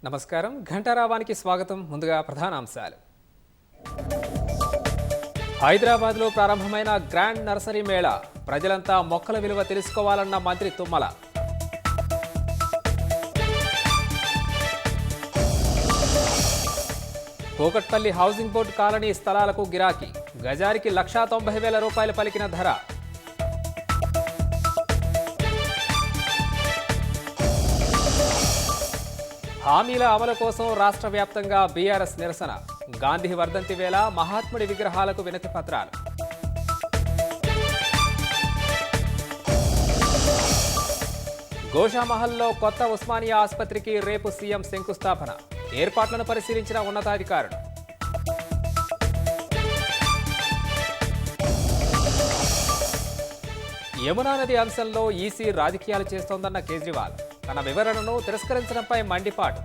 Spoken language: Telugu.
నమస్కారం ఘంటారావానికి స్వాగతం. ముందుగా ప్రధాన అంశాలు. హైదరాబాద్లో ప్రారంభమైన గ్రాండ్ నర్సరీ మేళా, ప్రజలంతా మొక్కల విలువ తెలుసుకోవాలన్న మంత్రి Tummala. Kukatpally housing board colony స్థలాలకు గిరాకీ, గజానికి 1,90,000 రూపాయలు పలికిన ధర. హామీల అమలు కోసం రాష్ట్ర వ్యాప్తంగా బీఆర్ఎస్ నిరసన, గాంధీ వర్ధంతి వేళ మహాత్ముడి విగ్రహాలకు వినతి పత్రాలు. గోషామహల్లో కొత్త ఉస్మానియా ఆసుపత్రికి రేపు సీఎం శంకుస్థాపన, ఏర్పాట్లను పరిశీలించిన ఉన్నతాధికారులు. యమునా నది అంశంలో ఈసీ రాజకీయాలు చేస్తోందన్న కేజ్రీవాల్, తన వివరణను తిరస్కరించడంపై మండిపాటు.